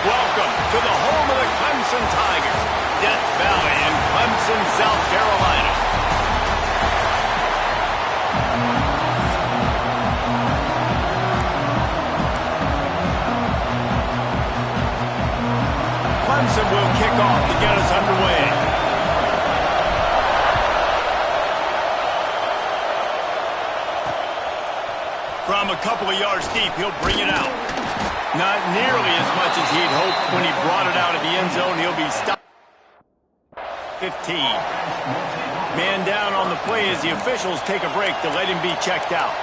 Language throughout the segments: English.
Welcome to the home of the Clemson Tigers, Death Valley in Clemson, South Carolina. Clemson will kick off to get us underway. From a couple of yards deep, he'll bring it out. Not nearly as much as he'd hoped when he brought it out of the end zone. He'll be stopped. 15. Man down on the play as the officials take a break to let him be checked out.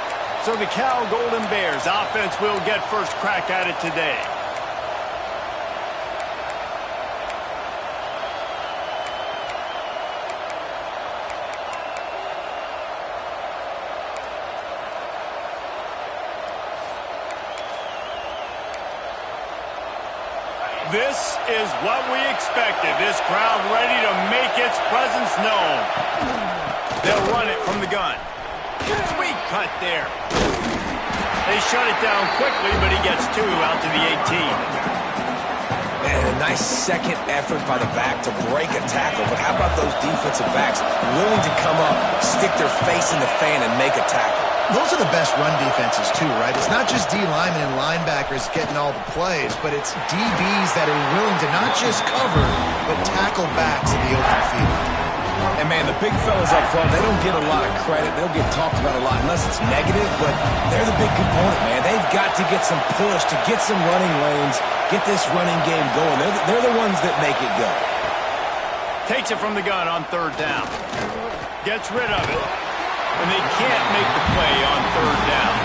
So the Cal Golden Bears offense will get first crack at it today. This is what we expected. This crowd ready to make its presence known. They'll run it from the gun. Sweet cut there. They shut it down quickly, but he gets two out to the 18. Man, a nice second effort by the back to break a tackle. But how about those defensive backs willing to come up, stick their face in the fan, and make a tackle? Those are the best run defenses, too, right? It's not just D linemen and linebackers getting all the plays, but it's DBs that are willing to not just cover, but tackle backs in the open field. And, man, the big fellas up front, they don't get a lot of credit. They'll get talked about a lot unless it's negative, but they're the big component, man. They've got to get some push to get some running lanes, get this running game going. They're the ones that make it go. Takes it from the gun on third down. Gets rid of it. And they can't make the play on third down.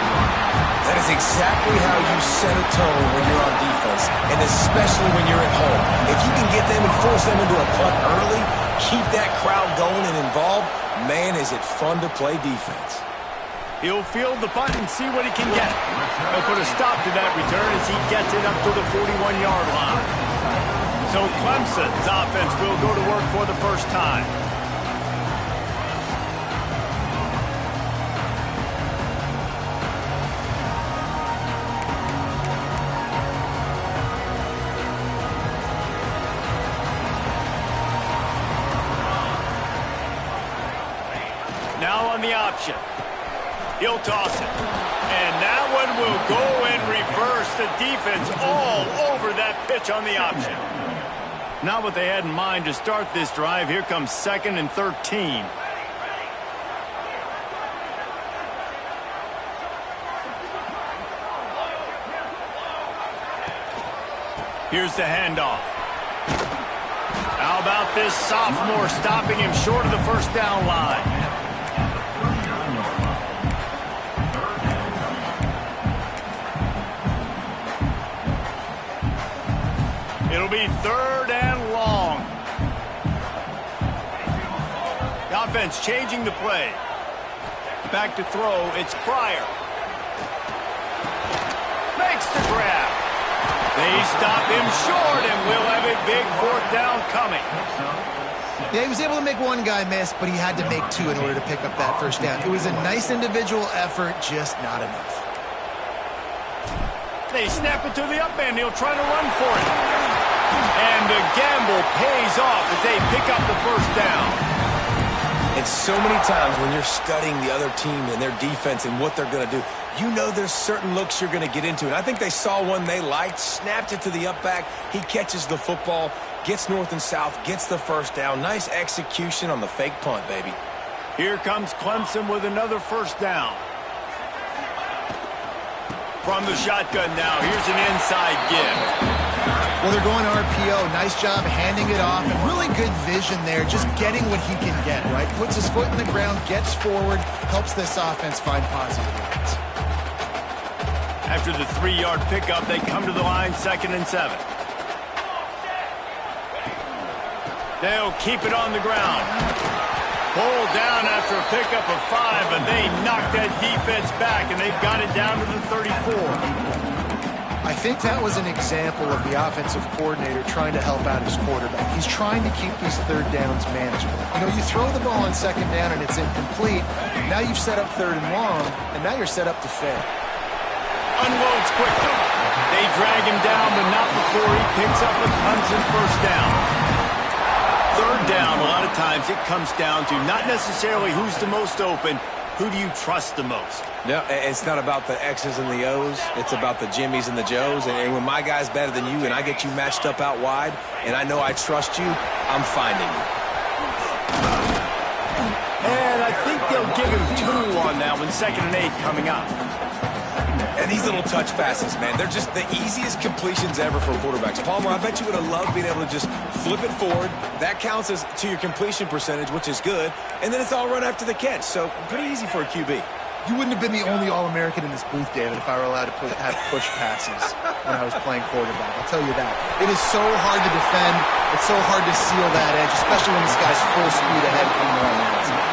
That is exactly how you set a tone when you're on defense, and especially when you're at home. If you can get them and force them into a punt early, keep that crowd going and involved, man, is it fun to play defense. He'll field the punt and see what he can get. He'll put a stop to that return as he gets it up to the 41-yard line. So Clemson's offense will go to work for the first time. Now on the option. He'll toss it. And that one will go in reverse. The defense all over that pitch on the option. Not what they had in mind to start this drive. Here comes 2nd and 13. Here's the handoff. How about this sophomore stopping him short of the first down line? It'll be 3rd and long. The offense changing the play. Back to throw, it's Pryor. Makes the grab. They stop him short, and we'll have a big 4th down coming. Yeah, he was able to make one guy miss, but he had to make two in order to pick up that first down. It was a nice individual effort, just not enough. They snap it to the up end. He'll try to run for it. And the gamble pays off as they pick up the first down. And so many times when you're studying the other team and their defense and what they're going to do, you know there's certain looks you're going to get into. And I think they saw one they liked, snapped it to the up back. He catches the football, gets north and south, gets the first down. Nice execution on the fake punt, baby. Here comes Clemson with another first down. From the shotgun now, here's an inside give. Well, they're going RPO. Nice job handing it off, and really good vision there, just getting what he can get, right? Puts his foot in the ground, gets forward, helps this offense find positive yards. After the 3-yard pickup, they come to the line, 2nd and 7. They'll keep it on the ground. Pulled down after a pickup of 5, and they knock that defense back, and they've got it down to the 34. I think that was an example of the offensive coordinator trying to help out his quarterback. He's trying to keep these third downs manageable. You know, you throw the ball on 2nd down and it's incomplete. Now you've set up 3rd and long, and now you're set up to fail. Unloads quickly. They drag him down, but not before he picks up a Clemson first down. Third down, a lot of times it comes down to not necessarily who's the most open, who do you trust the most? No, it's not about the X's and the O's. It's about the Jimmies and the Joes. And when my guy's better than you and I get you matched up out wide and I know I trust you, I'm finding you. And I think they'll give him 2 on that one, 2nd and 8 coming up. And these little touch passes, man, they're just the easiest completions ever for quarterbacks. Palmer, I bet you would have loved being able to just flip it forward. That counts as to your completion percentage, which is good. And then it's all run after the catch. So pretty easy for a QB. You wouldn't have been the only All-American in this booth, David, if I were allowed to have push passes when I was playing quarterback. I'll tell you that. It is so hard to defend. It's so hard to seal that edge, especially when this guy's full speed ahead coming around the outside.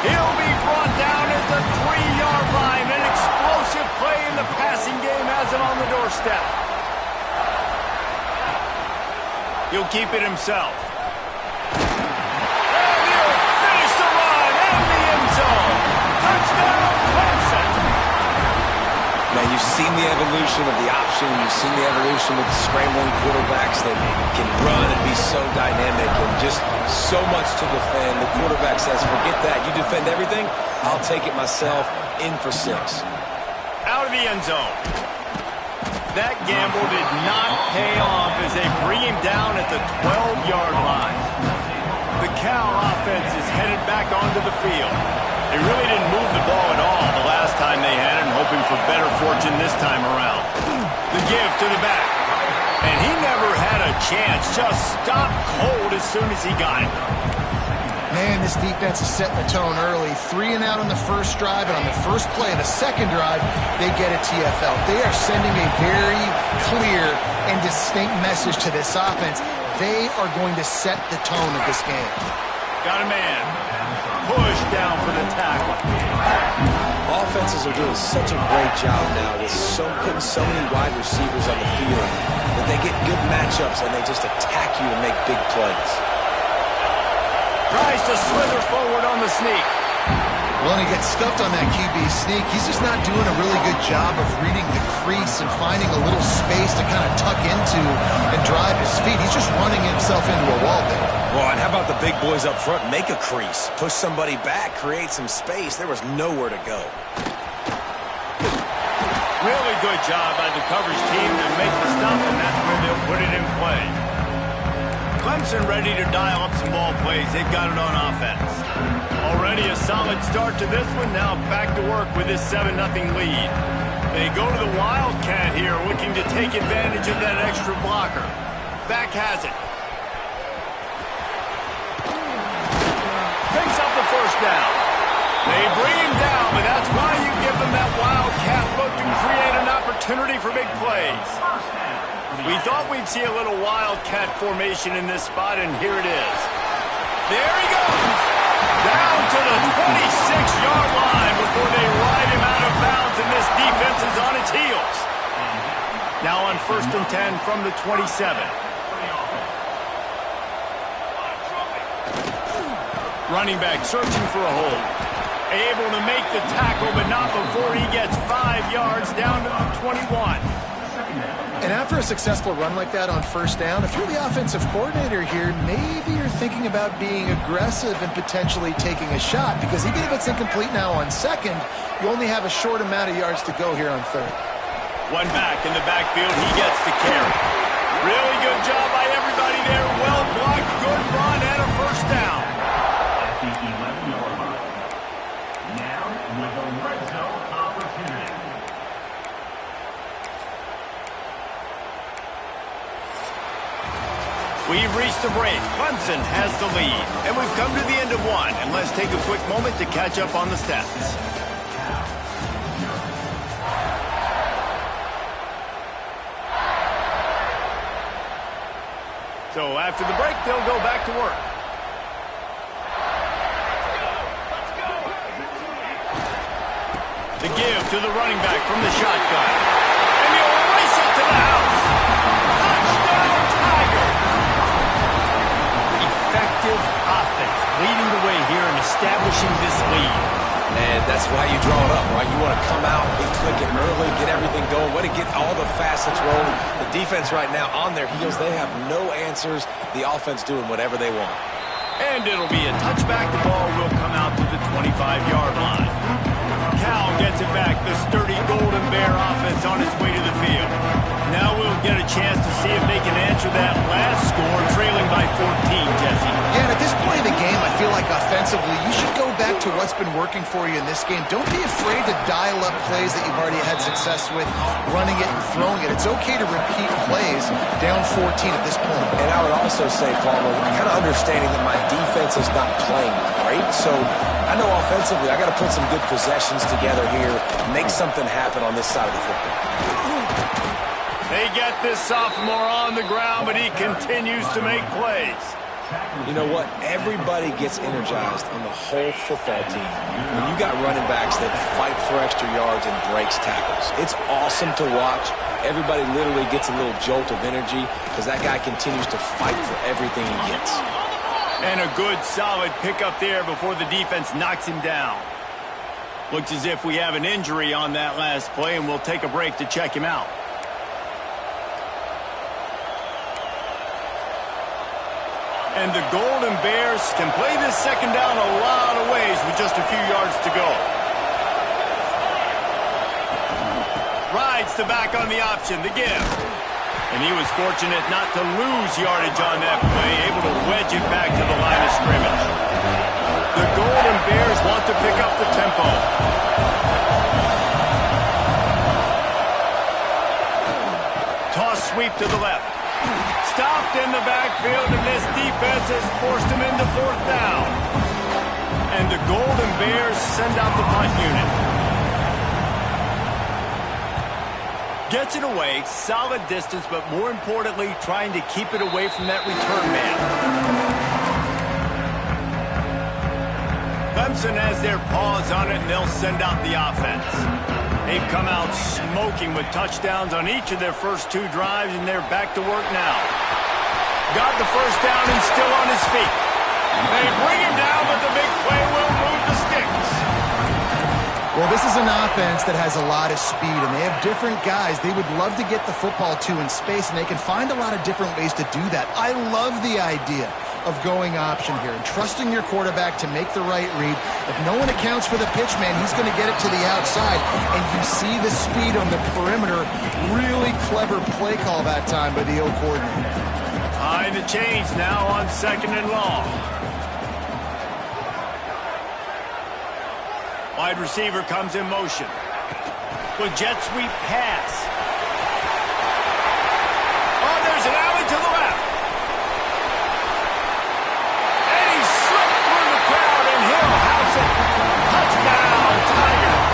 He'll be brought down at the 3-yard line. An explosive play in the passing game has him on the doorstep. He'll keep it himself. And he'll finish the run in the end zone. Touchdown, Clemson. Man, you've seen the evolution of the option. You've seen the evolution with the scrambling quarterbacks that can run and be so dynamic and just so much to defend. The quarterback says, forget that. You defend everything, I'll take it myself. In for 6. Out of the end zone. That gamble did not pay off as they bring him down at the 12-yard line. The Cal offense is headed back onto the field. They really didn't move the ball at all the last time they had it, and hoping for better fortune this time around. The give to the back. And he never had a chance. Just stopped cold as soon as he got it. Man, this defense is setting the tone early. 3 and out on the first drive, and on the first play of the second drive, they get a TFL. They are sending a very clear and distinct message to this offense. They are going to set the tone of this game. Got a man. Push down for the tackle. Offenses are doing such a great job now with putting so many wide receivers on the field that they get good matchups and they just attack you and make big plays. Tries to slither forward on the sneak. Well, and he gets stuffed on that QB sneak. He's just not doing a really good job of reading the crease and finding a little space to kind of tuck into and drive his feet. He's just running himself into a wall there. Well, and how about the big boys up front? Make a crease. Push somebody back. Create some space. There was nowhere to go. Really good job by the coverage team to make the stop, and that's where they'll put it in play. Clemson ready to dial up some ball plays. They've got it on offense. Already a solid start to this one. Now back to work with this 7-0 lead. They go to the Wildcat here, looking to take advantage of that extra blocker. Back has it. Picks up the first down. They bring him down, but that's why you give them that Wildcat look and create an opportunity for big plays. We thought we'd see a little Wildcat formation in this spot, and here it is. There he goes. Down to the 26-yard line before they ride him out of bounds, and this defense is on its heels. Now on 1st and 10 from the 27. Running back searching for a hole. Able to make the tackle, but not before he gets 5 yards down to the 21. And after a successful run like that on first down, if you're the offensive coordinator here, maybe you're thinking about being aggressive and potentially taking a shot, because even if it's incomplete now on second, you only have a short amount of yards to go here on third. One back in the backfield, he gets the carry. Really good job by everybody there. Well blocked, good run, and a first down. We've reached the break. Clemson has the lead. And we've come to the end of one. And let's take a quick moment to catch up on the stats. So after the break, they'll go back to work. The give to the running back from the shotgun. And he'll race it to the house. Touchdown, Tiger! Effective offense leading the way here and establishing this lead. And that's why you draw it up, right? You want to come out, get clicking early, get everything going, want to get all the facets rolling. The defense right now on their heels, they have no answers. The offense doing whatever they want. And it'll be a touchback. The ball will come out to the 25-yard line. Cal gets it back. The sturdy Golden Bear offense on its way to the field. Now we'll get a chance to see if they can answer that last score, trailing by 14, Jesse. Yeah, and at this point in the game, I feel like offensively, you should go back to what's been working for you in this game. Don't be afraid to dial up plays that you've already had success with, running it and throwing it. It's okay to repeat plays down 14 at this point. And I would also say, Palmer, kind of understanding that my defense is not playing great, so I know offensively I got to put some good possessions together here, make something happen on this side of the football. They get this sophomore on the ground, but he continues to make plays. You know what? Everybody gets energized on the whole football team. When you got running backs that fight for extra yards and breaks tackles, it's awesome to watch. Everybody literally gets a little jolt of energy because that guy continues to fight for everything he gets. And a good, solid pickup there before the defense knocks him down. Looks as if we have an injury on that last play, and we'll take a break to check him out. And the Golden Bears can play this second down a lot of ways with just a few yards to go. Rides the back on the option, the give. And he was fortunate not to lose yardage on that play, able to wedge it back to the line of scrimmage. The Golden Bears want to pick up the tempo. Toss sweep to the left. Stopped in the backfield, and this defense has forced him into fourth down. And the Golden Bears send out the punt unit. Gets it away, solid distance, but more importantly, trying to keep it away from that return man. Clemson has their paws on it, and they'll send out the offense. They've come out smoking with touchdowns on each of their first two drives, and they're back to work now. Got the first down and still on his feet. They bring him down, but the big play will move the sticks. Well, this is an offense that has a lot of speed, and they have different guys they would love to get the football to in space, and they can find a lot of different ways to do that. I love the idea of going option here and trusting your quarterback to make the right read. If no one accounts for the pitch man, he's going to get it to the outside, and you see the speed on the perimeter. Really clever play call that time by the O coordinator. Behind the chains now on second and long. Wide receiver comes in motion. With jet sweep pass. Oh, there's an alley to the left. And he slipped through the crowd, and he'll house it. Touchdown, Tigers.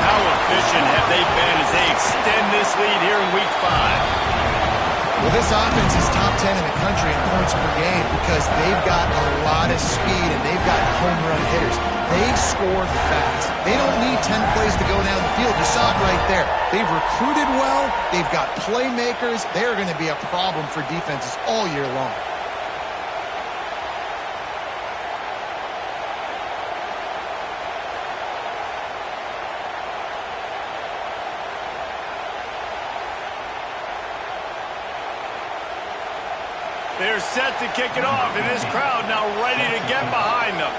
How efficient have they been as they extend this lead here in Week 5? Well, this offense is top 10 in the country in points per game because they've got a lot of speed and they've got home run hitters. They score fast. They don't need 10 plays to go down the field. You saw it right there. They've recruited well. They've got playmakers. They're going to be a problem for defenses all year long. They're set to kick it off, and this crowd now ready to get behind them.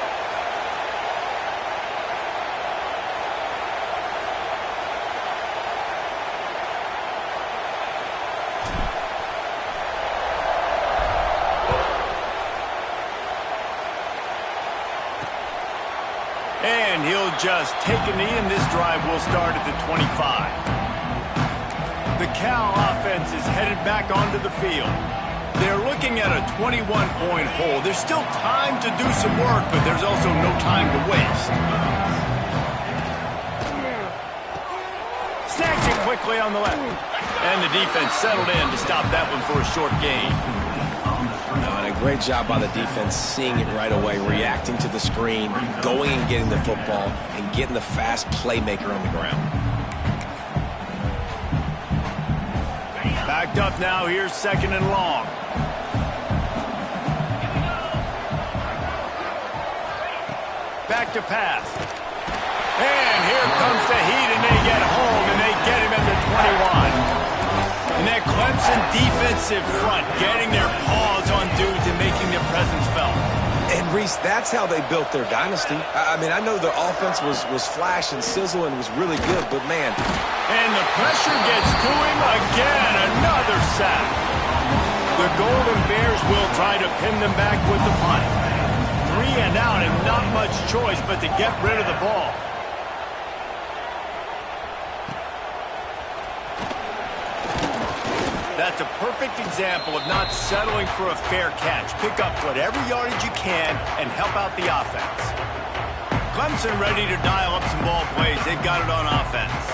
And he'll just take a knee, and this drive will start at the 25. The Cal offense is headed back onto the field. They're looking at a 21-point hole. There's still time to do some work, but there's also no time to waste. Snacks it quickly on the left. And the defense settled in to stop that one for a short gain. And a great job by the defense, seeing it right away, reacting to the screen, going and getting the football, and getting the fast playmaker on the ground. Backed up now, here's second and long. Back to pass. And here comes the heat, and they get home, and they get him at the 21. And that Clemson defensive front getting their paws on dudes and making their presence felt. And, Reese, that's how they built their dynasty. I mean, I know the offense was flash and sizzle and was really good, but, man. And the pressure gets to him again. Another sack. The Golden Bears will try to pin them back with the punt. 3 and out and not much choice but to get rid of the ball. That's a perfect example of not settling for a fair catch. Pick up whatever yardage you can and help out the offense. Clemson ready to dial up some ball plays. They've got it on offense.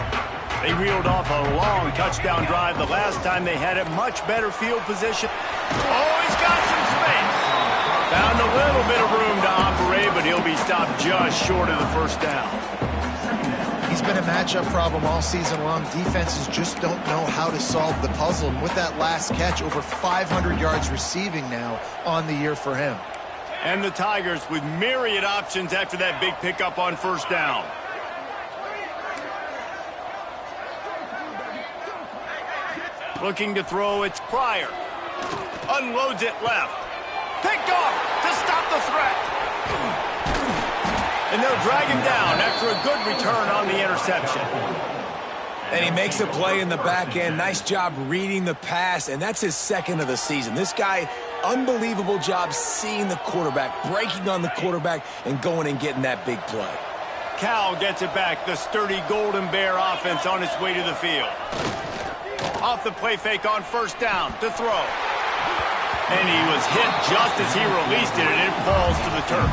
They reeled off a long touchdown drive the last time they had it. Much better field position. Oh, he's got some space. Found a little bit of room to operate, but he'll be stopped just short of the first down. He's been a matchup problem all season long. Defenses just don't know how to solve the puzzle. And with that last catch, over 500 yards receiving now on the year for him. And the Tigers with myriad options after that big pickup on first down. Looking to throw, it's Pryor. Unloads it left. Picked off to stop the threat. And they'll drag him down after a good return on the interception. And he makes a play in the back end. Nice job reading the pass, and that's his second of the season. This guy, unbelievable job seeing the quarterback, breaking on the quarterback, and going and getting that big play. Cal gets it back. The sturdy Golden Bear offense on its way to the field. Off the play fake on first down to throw. And he was hit just as he released it, and it falls to the turf.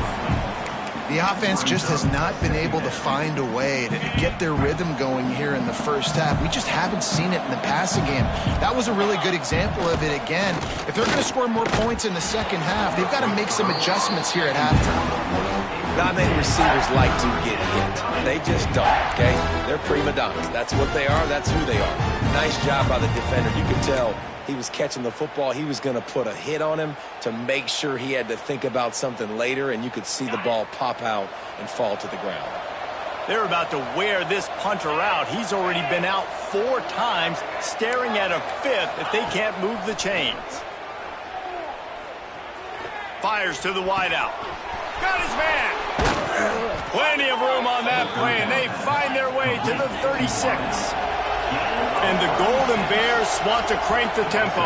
The offense just has not been able to find a way to get their rhythm going here in the first half. We just haven't seen it in the passing game. That was a really good example of it again. If they're going to score more points in the second half, they've got to make some adjustments here at halftime. Not many receivers like to get hit. They just don't, okay? They're prima donnas. That's what they are. That's who they are. Nice job by the defender. You could tell he was catching the football. He was going to put a hit on him to make sure he had to think about something later, and you could see the ball pop out and fall to the ground. They're about to wear this punter out. He's already been out 4 times, staring at a 5th if they can't move the chains. Fires to the wideout. Got his man. Plenty of room on that play, and they find their way to the 36. And the Golden Bears want to crank the tempo.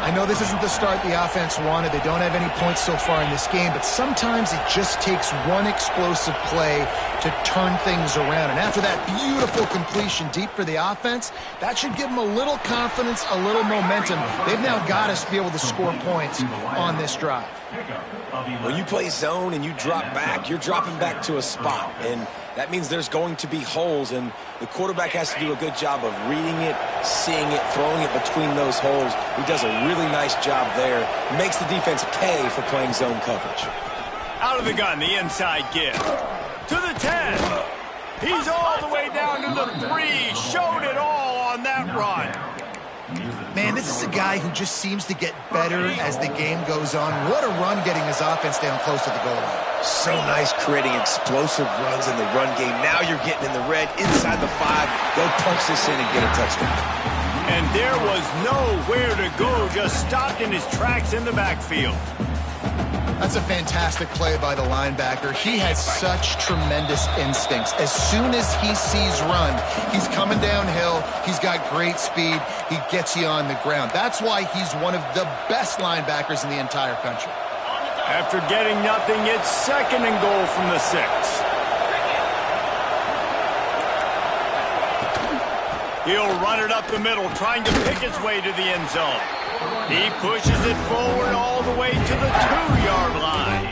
I know this isn't the start the offense wanted. They don't have any points so far in this game, but sometimes it just takes one explosive play to turn things around. And after that beautiful completion deep for the offense, that should give them a little confidence, a little momentum. They've now got us to be able to score points on this drive. When you play zone and you drop back, you're dropping back to a spot, and that means there's going to be holes, and the quarterback has to do a good job of reading it, seeing it, throwing it between those holes. He does a really nice job there. Makes the defense pay for playing zone coverage. Out of the gun, the inside give. To the 10. He's all the way down to the 3. Showed it all on that run. Man, this is a guy who just seems to get better as the game goes on. What a run getting his offense down close to the goal line. So nice creating explosive runs in the run game. Now you're getting in the red, inside the 5. Go punch this in and get a touchdown. And there was nowhere to go, just stopped in his tracks in the backfield. That's a fantastic play by the linebacker. He has such tremendous instincts. As soon as he sees run, he's coming downhill. He's got great speed. He gets you on the ground. That's why he's one of the best linebackers in the entire country. After getting nothing, it's 2nd and goal from the 6. He'll run it up the middle, trying to pick his way to the end zone. He pushes it forward all the way to the 2-yard line.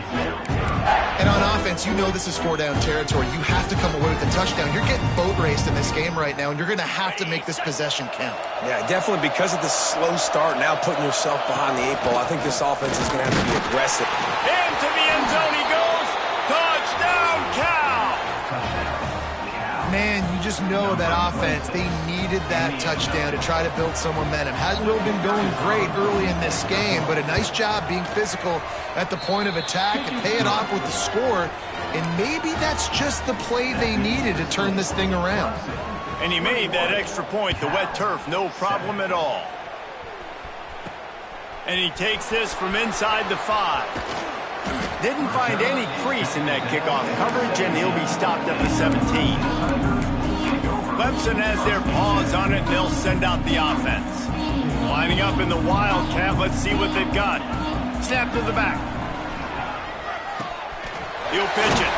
And on offense, you know this is 4-down territory. You have to come away with a touchdown. You're getting boat raced in this game right now, and you're going to have to make this possession count. Yeah, definitely because of the slow start, now putting yourself behind the 8 ball. I think this offense is going to have to be aggressive. Into the end zone he goes. Touchdown, Cal! Man, you just know that offense, they needed that touchdown to try to build some momentum. Hasn't really been going great early in this game, but a nice job being physical at the point of attack and pay it off with the score. And maybe that's just the play they needed to turn this thing around. And he made that extra point, the wet turf, no problem at all. And he takes this from inside the 5. Didn't find any crease in that kickoff coverage, and he'll be stopped at the 17. Clemson has their paws on it, and they'll send out the offense. Lining up in the Wildcat, let's see what they've got. Snap to the back. He'll pitch it.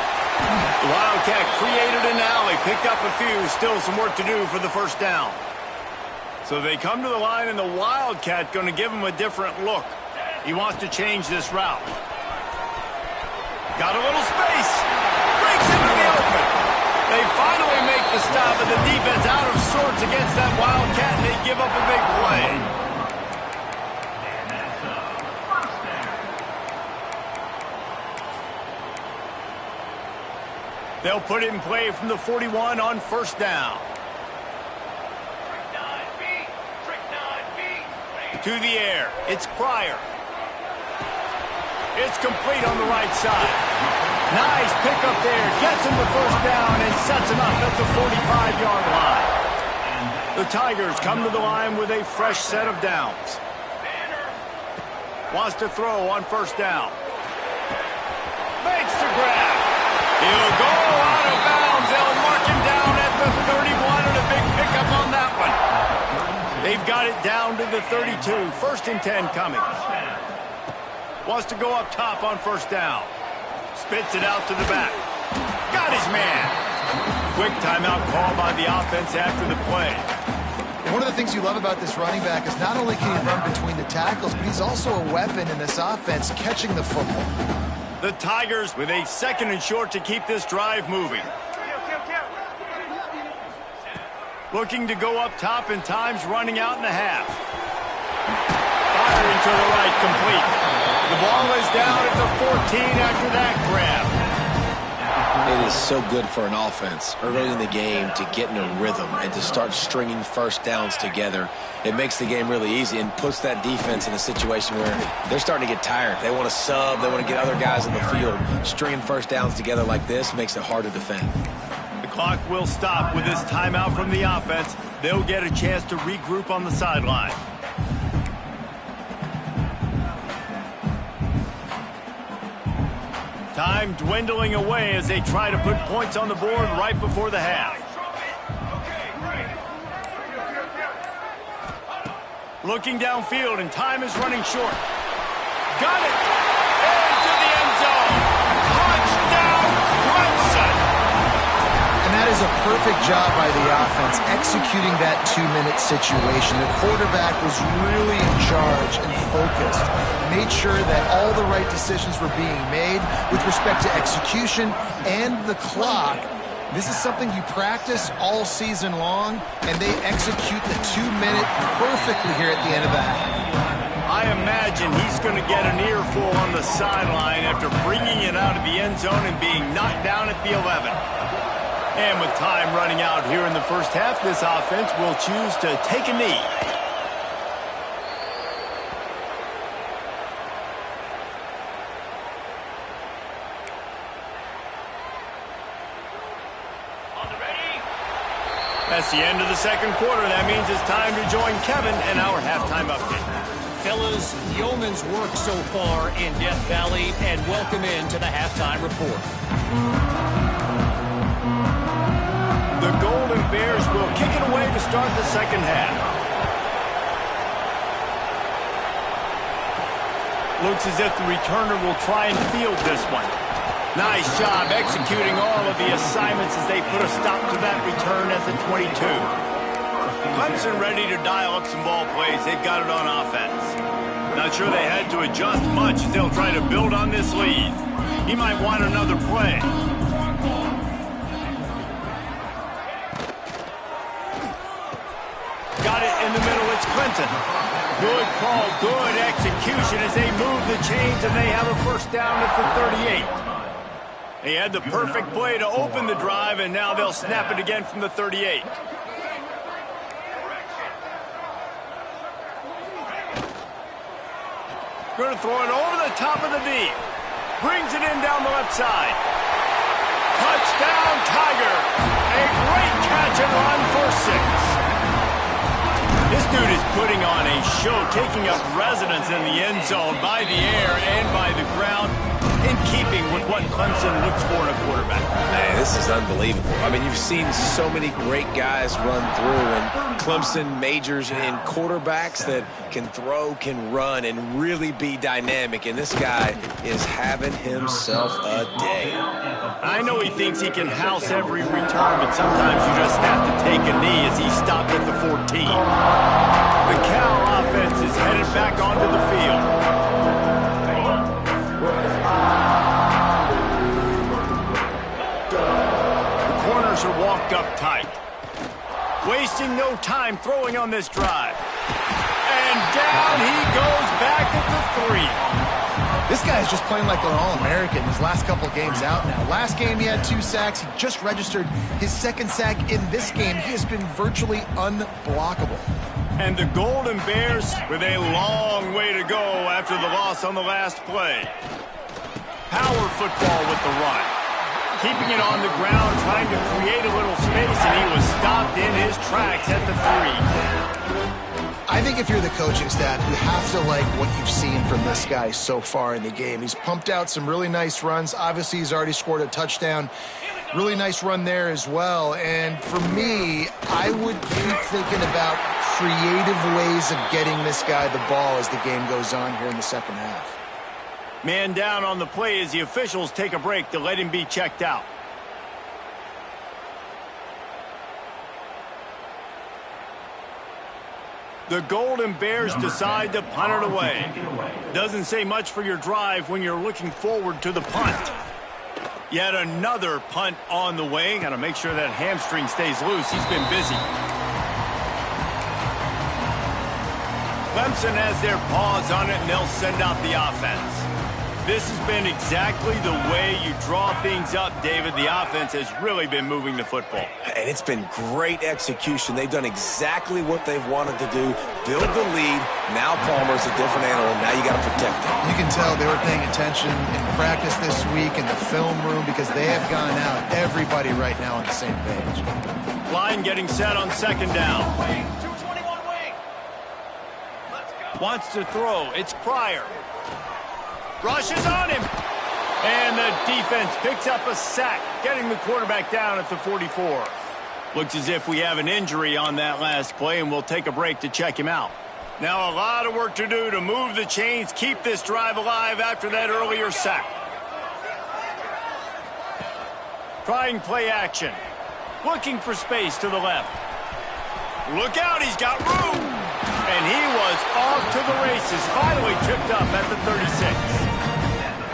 The Wildcat created an alley, picked up a few, still some work to do for the first down. So they come to the line, and the Wildcat going to give him a different look. He wants to change this route. Got a little space. Breaks into the open. They finally make the stop, and the defense out of sorts against that Wildcat, and they give up a big play. They'll put it in play from the 41 on first down. To the air. It's Pryor. It's complete on the right side. Nice pickup there. Gets him the first down and sets him up at the 45-yard line. The Tigers come to the line with a fresh set of downs. Wants to throw on first down. Makes the grab. He'll go out of bounds. They'll mark him down at the 31 and a big pickup on that one. They've got it down to the 32. First and 10 coming. Wants to go up top on first down. Spits it out to the back. Got his man. Quick timeout call by the offense after the play. One of the things you love about this running back is not only can he run between the tackles, but he's also a weapon in this offense catching the football. The Tigers with a second and short to keep this drive moving. Looking to go up top, and time's running out in the half. Firing to the right, complete. The ball is down at the 14 after that grab. It is so good for an offense early in the game to get in a rhythm and to start stringing first downs together. It makes the game really easy and puts that defense in a situation where they're starting to get tired. They want to sub. They want to get other guys in the field. Stringing first downs together like this makes it hard to defend. The clock will stop with this timeout from the offense. They'll get a chance to regroup on the sideline. Time dwindling away as they try to put points on the board right before the half. Looking downfield, and time is running short. Got it! Into the end zone! Touchdown, Clemson! And that is a perfect job by the offense, executing that 2-minute situation. The quarterback was really in charge and focused. Made sure that all the right decisions were being made with respect to execution and the clock. This is something you practice all season long, and they execute the 2-minute perfectly here at the end of the half. I imagine he's going to get an earful on the sideline after bringing it out of the end zone and being knocked down at the 11. And with time running out here in the first half, this offense will choose to take a knee. That's the end of the second quarter. That means it's time to join Kevin and our halftime update. Fellas, yeoman's work so far in Death Valley, and welcome into the halftime report. The Golden Bears will kick it away to start the second half. Looks as if the returner will try and field this one. Nice job executing all of the assignments as they put a stop to that return at the 22. Clemson ready to dial up some ball plays. They've got it on offense. Not sure they had to adjust much as they'll try to build on this lead. He might want another play. Got it in the middle. It's Clinton. Good call, good execution as they move the chains, and they have a first down at the 38. He had the perfect play to open the drive, and now they'll snap it again from the 38. Going to throw it over the top of the D. Brings it in down the left side. Touchdown, Tiger. A great catch and run for 6. This dude is putting on a show, taking up residence in the end zone by the air and by the ground, in keeping with what Clemson looks for in a quarterback. Man, this is unbelievable. I mean, you've seen so many great guys run through, and Clemson majors in quarterbacks that can throw, can run, and really be dynamic, and this guy is having himself a day. I know he thinks he can house every return, but sometimes you just have to take a knee as he stopped at the 14. The Cal offense is headed back onto the field. Are walked up tight. Wasting no time throwing on this drive. And down he goes back at the 3. This guy's just playing like an All-American his last couple games out now. Last game he had 2 sacks. He just registered his 2nd sack in this game. He has been virtually unblockable. And the Golden Bears with a long way to go after the loss on the last play. Power football with the run. Keeping it on the ground, trying to create a little space, and he was stopped in his tracks at the 3. I think if you're the coaching staff, you have to like what you've seen from this guy so far in the game. He's pumped out some really nice runs. Obviously, he's already scored a touchdown. Really nice run there as well. And for me, I would keep thinking about creative ways of getting this guy the ball as the game goes on here in the second half. Man down on the play as the officials take a break to let him be checked out. The Golden Bears decide to punt it away. Doesn't say much for your drive when you're looking forward to the punt. Yet another punt on the way. Got to make sure that hamstring stays loose. He's been busy. Clemson has their paws on it, and they'll send out the offense. This has been exactly the way you draw things up, David. The offense has really been moving the football. And it's been great execution. They've done exactly what they've wanted to do. Build the lead. Now Palmer's a different animal. Now you got to protect him. You can tell they were paying attention in practice this week in the film room because they have gone out. Everybody right now on the same page. Line getting set on 2nd down. Wants to throw. It's Pryor. Rushes on him. And the defense picks up a sack, getting the quarterback down at the 44. Looks as if we have an injury on that last play, and we'll take a break to check him out. Now a lot of work to do to move the chains, keep this drive alive after that earlier sack. Trying play action. Looking for space to the left. Look out, he's got room. And he was off to the races, finally tripped up at the 36.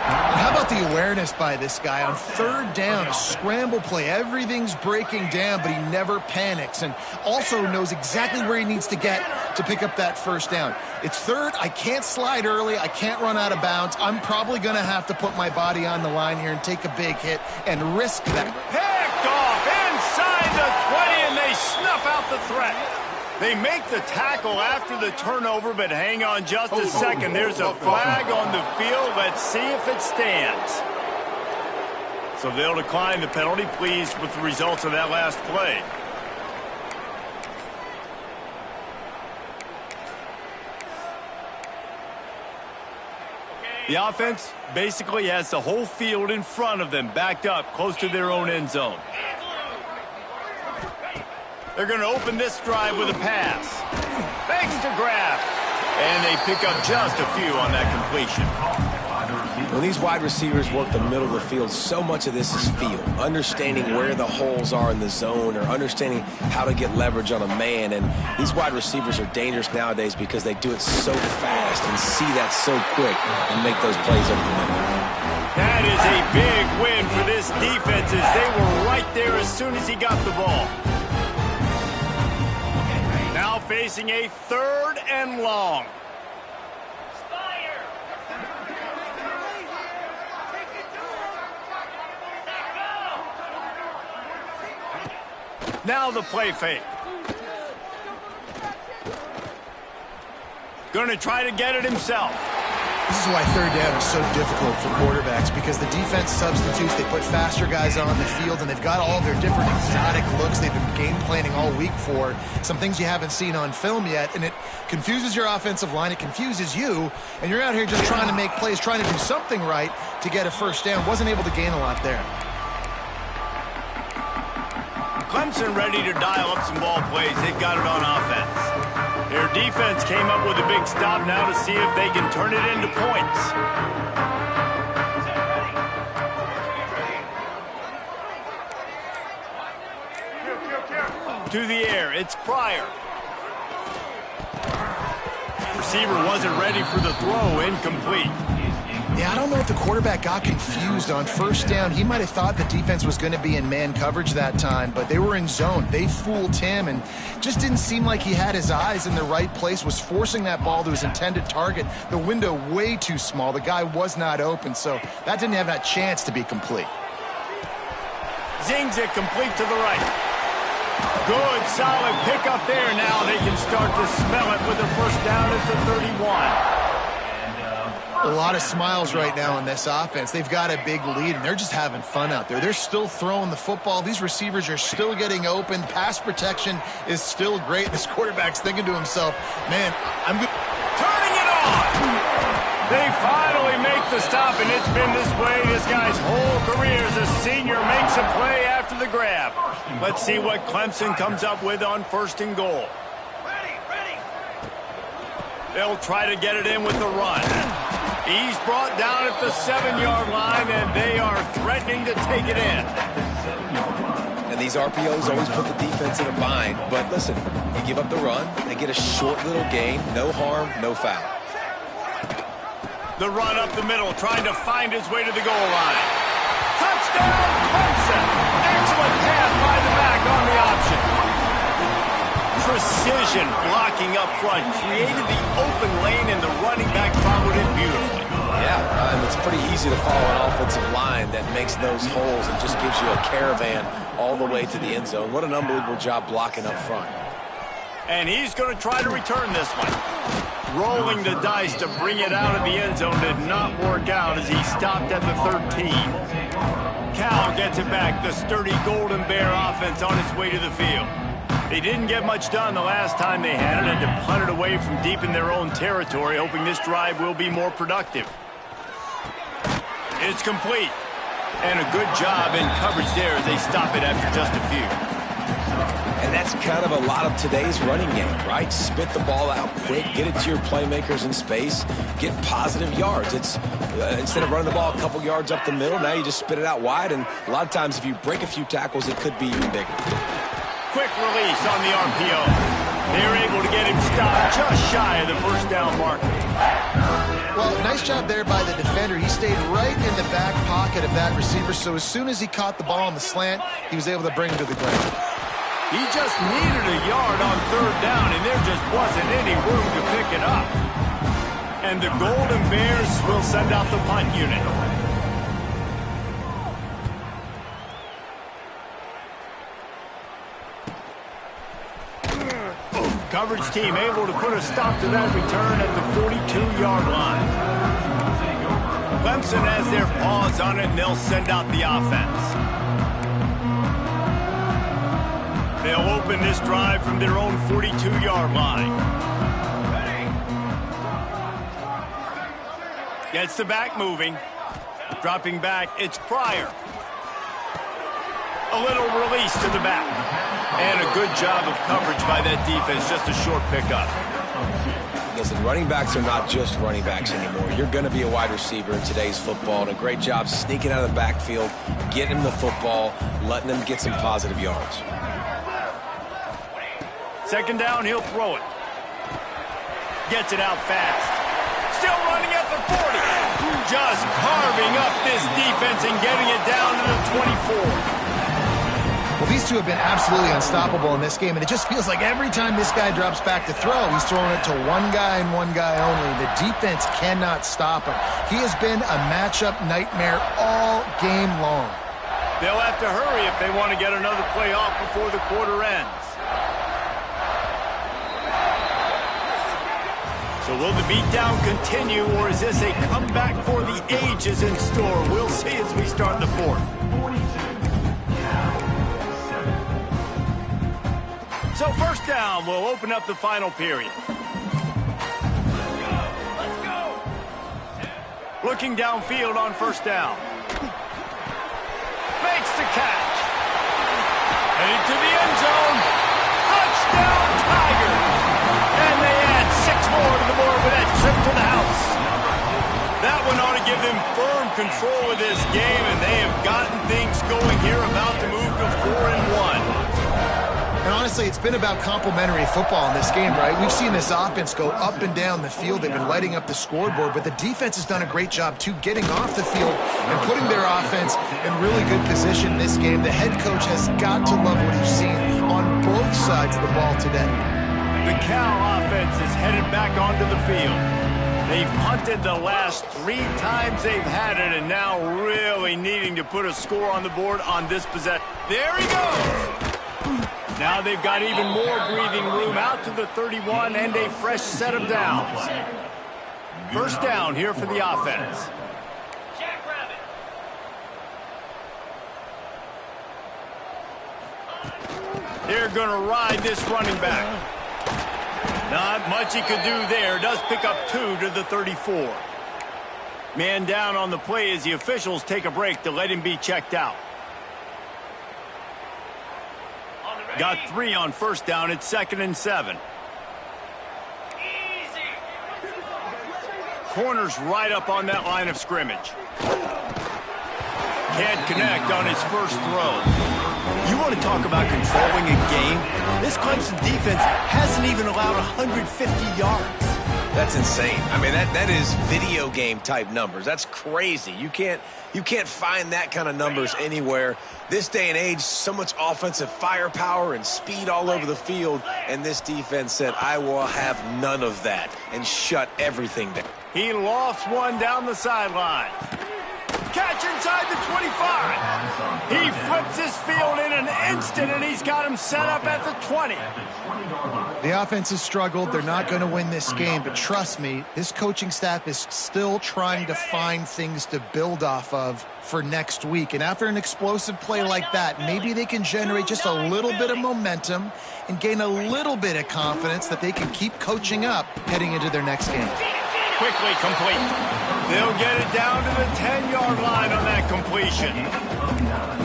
And how about the awareness by this guy on 3rd down, a scramble play. Everything's breaking down, but he never panics and also knows exactly where he needs to get to pick up that 1st down. It's 3rd. I can't slide early. I can't run out of bounds. I'm probably going to have to put my body on the line here and take a big hit and risk that. Picked off inside the 20, and they snuff out the threat. They make the tackle after the turnover, but hang on just a second. There's a flag on the field. Let's see if it stands. So they'll decline the penalty, pleased with the results of that last play. The offense basically has the whole field in front of them, backed up close to their own end zone. They're going to open this drive with a pass. Thanks to grab. And they pick up just a few on that completion. When these wide receivers work the middle of the field, so much of this is feel. Understanding where the holes are in the zone or understanding how to get leverage on a man. And these wide receivers are dangerous nowadays because they do it so fast and see that so quick and make those plays over the middle. That is a big win for this defense as they were right there as soon as he got the ball. Now facing a 3rd and long. Now the play fake. Going to try to get it himself. This is why third down is so difficult for quarterbacks, because the defense substitutes. They put faster guys on the field, and they've got all their different exotic looks they've been game planning all week for. Some things you haven't seen on film yet, and it confuses your offensive line. It confuses you, and you're out here just trying to make plays, trying to do something right to get a first down. Wasn't able to gain a lot there. Clemson ready to dial up some ball plays. They've got it on offense. Their defense came up with a big stop now to see if they can turn it into points. To the air, it's Pryor. Receiver wasn't ready for the throw, incomplete. Yeah, I don't know if the quarterback got confused on first down. He might have thought the defense was going to be in man coverage that time, but they were in zone. They fooled him and just didn't seem like he had his eyes in the right place, was forcing that ball to his intended target. The window way too small. The guy was not open, so that didn't have that chance to be complete. Zings it complete to the right. Good, solid pickup there. Now they can start to smell it with a first down at the 31. A lot of smiles right now in this offense. They've got a big lead, and they're just having fun out there. They're still throwing the football. These receivers are still getting open. Pass protection is still great. This quarterback's thinking to himself, man, I'm good. Turning it on! They finally make the stop, and it's been this way this guy's whole career as a senior makes a play after the grab. Let's see what Clemson comes up with on first and goal. They'll try to get it in with the run. He's brought down at the 7-yard line, and they are threatening to take it in. And these RPOs always put the defense in a bind. But listen, you give up the run, they get a short little gain, no harm, no foul. The run up the middle, trying to find his way to the goal line. Touchdown, Clemson! Excellent pass by the back on the option. Precision blocking up front created the open lane, and the running back followed it beautifully. Yeah, it's pretty easy to follow an offensive line that makes those holes and just gives you a caravan all the way to the end zone. What an unbelievable job blocking up front. And he's going to try to return this one. Rolling the dice to bring it out of the end zone did not work out as he stopped at the 13. Cal gets it back, the sturdy Golden Bear offense on its way to the field. They didn't get much done the last time they had it, and to punt it away from deep in their own territory, hoping this drive will be more productive. It's complete. And a good job in coverage there as they stop it after just a few. And that's kind of a lot of today's running game, right? Spit the ball out quick, get it to your playmakers in space, get positive yards. It's instead of running the ball a couple yards up the middle, now you just spit it out wide, and a lot of times if you break a few tackles, it could be even bigger. Quick release on the RPO. They're able to get him stopped just shy of the first down marker. Well, nice job there by the defender. He stayed right in the back pocket of that receiver, so as soon as he caught the ball on the slant, he was able to bring him to the ground. He just needed a yard on third down, and there just wasn't any room to pick it up. And the Golden Bears will send out the punt unit. Coverage team able to put a stop to that return at the 42-yard line. Clemson has their paws on it, and they'll send out the offense. They'll open this drive from their own 42-yard line. Gets the back moving. Dropping back, it's Pryor. A little release to the back. And a good job of coverage by that defense, just a short pickup. Listen, running backs are not just running backs anymore. You're going to be a wide receiver in today's football, and a great job sneaking out of the backfield, getting them the football, letting them get some positive yards. Second down, he'll throw it. Gets it out fast. Still running at the 40. Just carving up this defense and getting it down to the 24. Well, these two have been absolutely unstoppable in this game, and it just feels like every time this guy drops back to throw, he's throwing it to one guy and one guy only. The defense cannot stop him. He has been a matchup nightmare all game long. They'll have to hurry if they want to get another play off before the quarter ends. So will the beatdown continue, or is this a comeback for the ages in store? We'll see as we start the fourth. So first down, we'll open up the final period. Looking downfield on first down. Makes the catch. Headed to the end zone. Touchdown, Tigers. And they add 6 more to the board with that trip to the house. That one ought to give them firm control of this game, and they have gotten things going here, about to move to 4-1. And honestly, it's been about complementary football in this game, right? We've seen this offense go up and down the field. They've been lighting up the scoreboard, but the defense has done a great job, too, getting off the field and putting their offense in really good position in this game. The head coach has got to love what he's seen on both sides of the ball today. The Cal offense is headed back onto the field. They've punted the last 3 times they've had it, and now really needing to put a score on the board on this possession. There he goes! Now they've got even more breathing room out to the 31 and a fresh set of downs. First down here for the offense. They're going to ride this running back. Not much he could do there. Does pick up 2 to the 34. Man down on the play as the officials take a break to let him be checked out. Got 3 on first down. It's 2nd and 7. Corner's right up on that line of scrimmage. Can't connect on his first throw. You want to talk about controlling a game? This Clemson defense hasn't even allowed 150 yards. That's insane. I mean, that is video game type numbers. That's crazy. You can't find that kind of numbers anywhere. This day and age, so much offensive firepower and speed all over the field, and this defense said, I will have none of that, and shut everything down. He lofts one down the sideline. Catch inside the 25. He flips his field in an instant, and he's got him set up at the 20. The offense has struggled. They're not going to win this game, but trust me, this coaching staff is still trying to find things to build off of for next week. And after an explosive play like that, maybe they can generate just a little bit of momentum and gain a little bit of confidence that they can keep coaching up heading into their next game. Quickly complete. They'll get it down to the 10-yard line on that completion.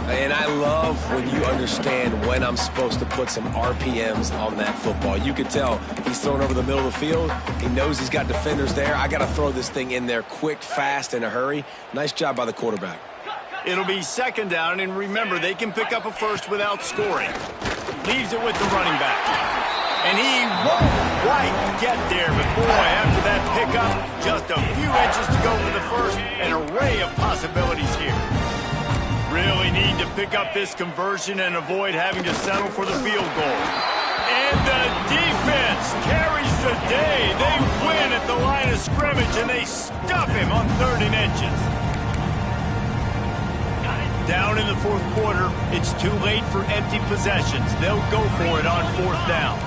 And I love when you understand when I'm supposed to put some RPMs on that football. You can tell he's throwing over the middle of the field. He knows he's got defenders there. I got to throw this thing in there quick, fast, in a hurry. Nice job by the quarterback. It'll be 2nd down, and remember, they can pick up a first without scoring. Leaves it with the running back. And he won't quite get there, but boy, after that pickup, just a few inches to go for the first. An array of possibilities here. Really need to pick up this conversion and avoid having to settle for the field goal. And the defense carries the day. They win at the line of scrimmage, and they stuff him on 3rd and inches. Down in the 4th quarter, it's too late for empty possessions. They'll go for it on 4th down.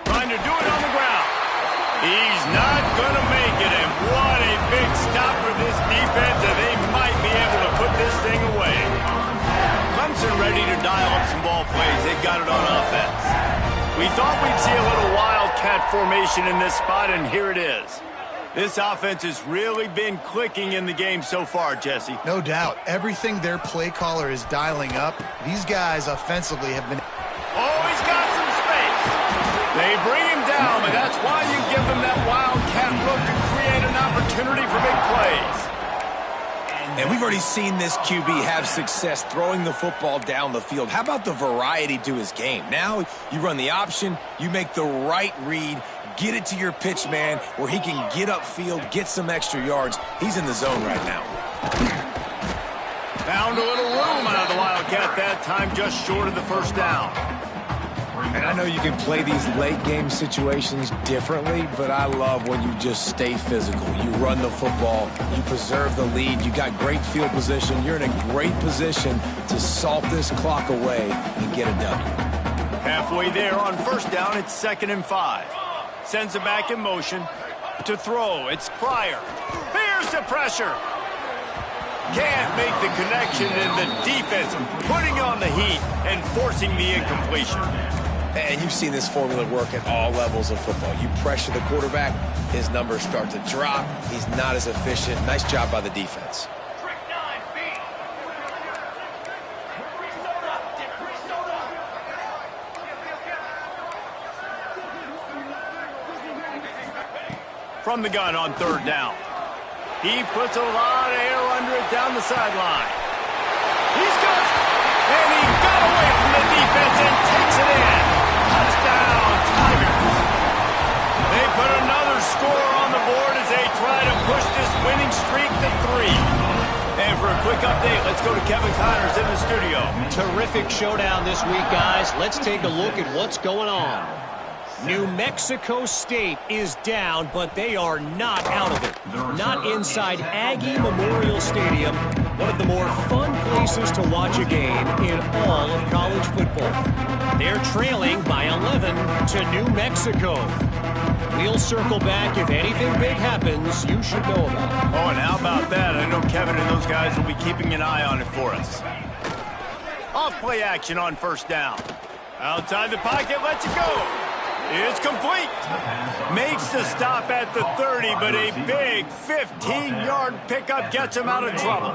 Trying to do it on the ground. He's not going to make it, and what a big stop for this defense, and they might be able to put this thing away. Clemson ready to dial up some ball plays. They've got it on offense. We thought we'd see a little wildcat formation in this spot, and here it is. This offense has really been clicking in the game so far, Jesse. No doubt. Everything their play caller is dialing up, these guys offensively have been... Oh, he's got some space. They bring him down, and that's why you give them that wildcat look to create an opportunity for big plays. And we've already seen this QB have success throwing the football down the field. How about the variety to his game? Now you run the option, you make the right read, get it to your pitch man where he can get upfield, get some extra yards. He's in the zone right now. Found a little room out of the wildcat that time, just short of the first down. And I know you can play these late-game situations differently, but I love when you just stay physical. You run the football, you preserve the lead, you got great field position, you're in a great position to salt this clock away and get a W. Halfway there on first down, it's 2nd and 5. Sends it back in motion. To throw, it's Pryor. Here's the pressure. Can't make the connection, and the defense putting on the heat and forcing the incompletion. And you've seen this formula work at all levels of football. You pressure the quarterback, his numbers start to drop. He's not as efficient. Nice job by the defense. From the gun on 3rd down. He puts a lot of air under it down the sideline. He's got it. And he got away from the defense and takes it in. Touchdown, Tigers. They put another score on the board as they try to push this winning streak to 3. And for a quick update, let's go to Kevin Connors in the studio. Terrific showdown this week, guys. Let's take a look at what's going on. New Mexico State is down, but they are not out of it. Not inside Aggie Memorial Stadium, one of the more fun places to watch a game in all of college football. They're trailing by 11 to New Mexico. We'll circle back if anything big happens you should know about. Oh, and how about that? I know Kevin and those guys will be keeping an eye on it for us. Off play action on 1st down. Outside the pocket, lets it go. It's complete. Makes the stop at the 30, but a big 15-yard pickup gets him out of trouble.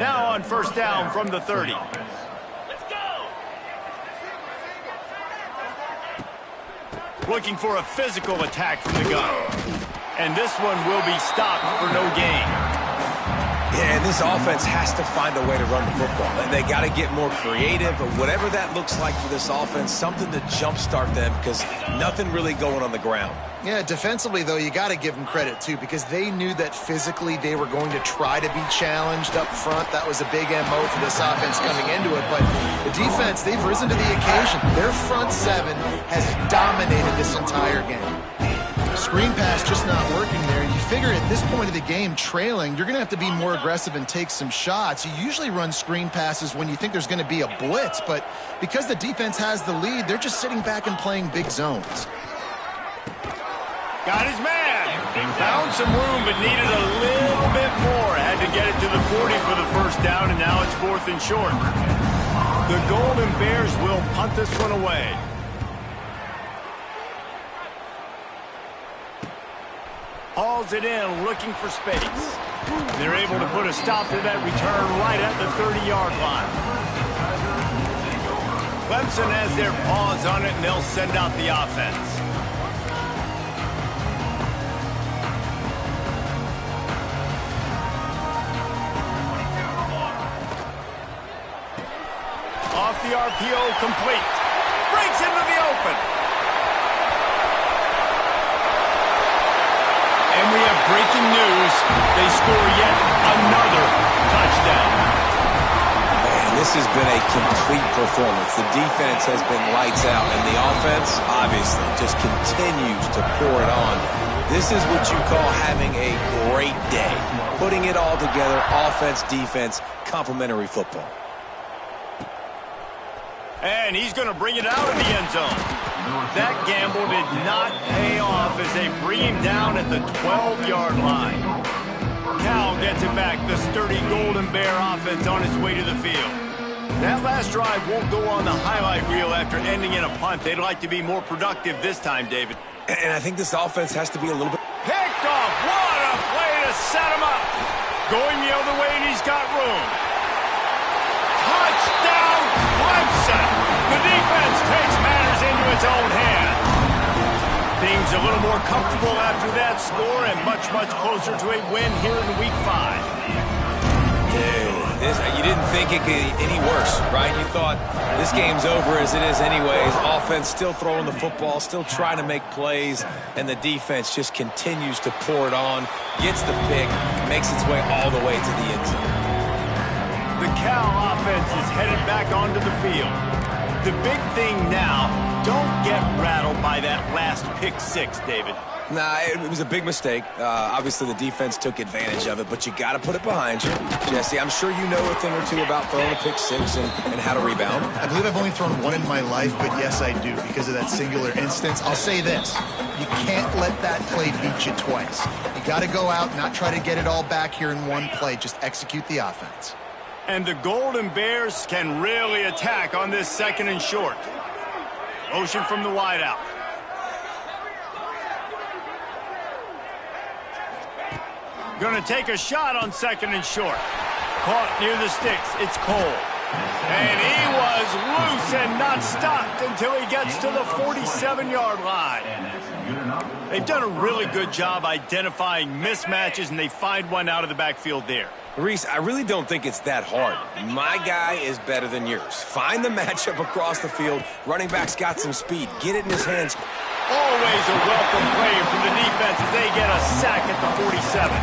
Now on 1st down from the 30. Let's go. Looking for a physical attack from the gun. And this one will be stopped for no gain. Yeah, and this offense has to find a way to run the football. And they got to get more creative, or whatever that looks like for this offense, something to jumpstart them, because nothing really going on the ground. Yeah, defensively, though, you got to give them credit, too, because they knew that physically they were going to try to be challenged up front. That was a big MO for this offense coming into it. But the defense, they've risen to the occasion. Their front 7 has dominated this entire game. Screen pass just not working there. You figure at this point of the game, trailing, you're going to have to be more aggressive and take some shots. You usually run screen passes when you think there's going to be a blitz, but because the defense has the lead, they're just sitting back and playing big zones. Got his man. Found some room, but needed a little bit more. Had to get it to the 40 for the 1st down, and now it's 4th and short. The Golden Bears will punt this one away. Hauls it in, looking for space. They're able to put a stop to that return right at the 30-yard line. Clemson has their paws on it, and they'll send out the offense. Off the RPO, complete. Breaks into the open. And we have breaking news. They score yet another touchdown. Man, this has been a complete performance. The defense has been lights out, and the offense, obviously, just continues to pour it on. This is what you call having a great day. Putting it all together, offense, defense, complementary football. And he's going to bring it out of the end zone. That gamble did not pay off as they bring him down at the 12-yard line. Cal gets it back, the sturdy Golden Bear offense on its way to the field. That last drive won't go on the highlight reel after ending in a punt. They'd like to be more productive this time, David. And I think this offense has to be a little bit... Picked off. What a play to set him up. Going the other way, and he's got room. Touchdown, Clemson. The defense takes matters into its own hands. Things a little more comfortable after that score and much, much closer to a win here in Week 5. You didn't think it could get any worse, right? You thought this game's over as it is anyways. Offense still throwing the football, still trying to make plays, and the defense just continues to pour it on, gets the pick, makes its way all the way to the end zone. The Cal offense is headed back onto the field. The big thing now, don't get rattled by that last pick six, David. Nah, it was a big mistake. Obviously, the defense took advantage of it, but you got to put it behind you. Jesse, I'm sure you know a thing or two about throwing a pick six and how to rebound. I believe I've only thrown one in my life, but yes, I do, because of that singular instance. I'll say this. You can't let that play beat you twice. You got to go out, not try to get it all back here in one play. Just execute the offense. And the Golden Bears can really attack on this second and short. Motion from the wideout. Going to take a shot on second and short. Caught near the sticks. It's Cole. And he was loose and not stopped until he gets to the 47-yard line. They've done a really good job identifying mismatches, and they find one out of the backfield there. Reese, I really don't think it's that hard. My guy is better than yours. Find the matchup across the field. Running back's got some speed. Get it in his hands. Always a welcome play from the defense as they get a sack at the 47.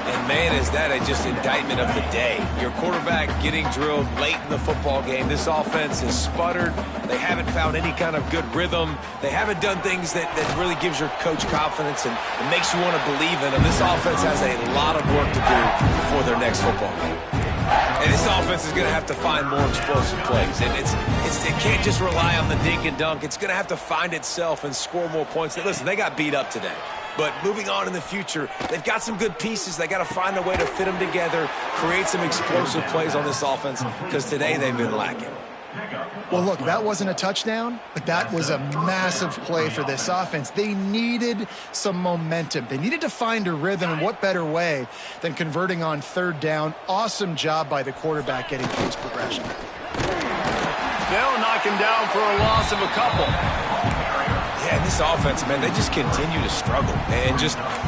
And, man, is that just indictment of the day. Your quarterback getting drilled late in the football game. This offense has sputtered. They haven't found any kind of good rhythm. They haven't done things that really gives your coach confidence and makes you want to believe in them. This offense has a lot of work to do before their next football game. And this offense is going to have to find more explosive plays. And it can't just rely on the dink and dunk. It's going to have to find itself and score more points. Listen, they got beat up today. But moving on in the future, they've got some good pieces. They got to find a way to fit them together, create some explosive plays on this offense, because today they've been lacking. Well, look, that wasn't a touchdown, but that was a massive play for this offense. They needed some momentum. They needed to find a rhythm, and what better way than converting on third down. Awesome job by the quarterback getting pace progression. They'll knock him down for a loss of a couple. Yeah, this offense, man, they just continue to struggle. And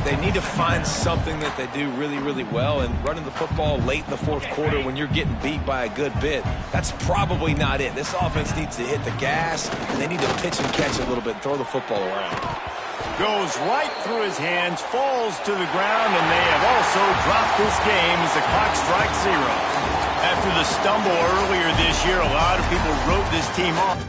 they need to find something that they do really, really well. And running the football late in the fourth quarter when you're getting beat by a good bit, that's probably not it. This offense needs to hit the gas, and they need to pitch and catch a little bit and throw the football around. Goes right through his hands, falls to the ground, and they have also dropped this game as the clock strikes 0. After the stumble earlier this year, a lot of people wrote this team off.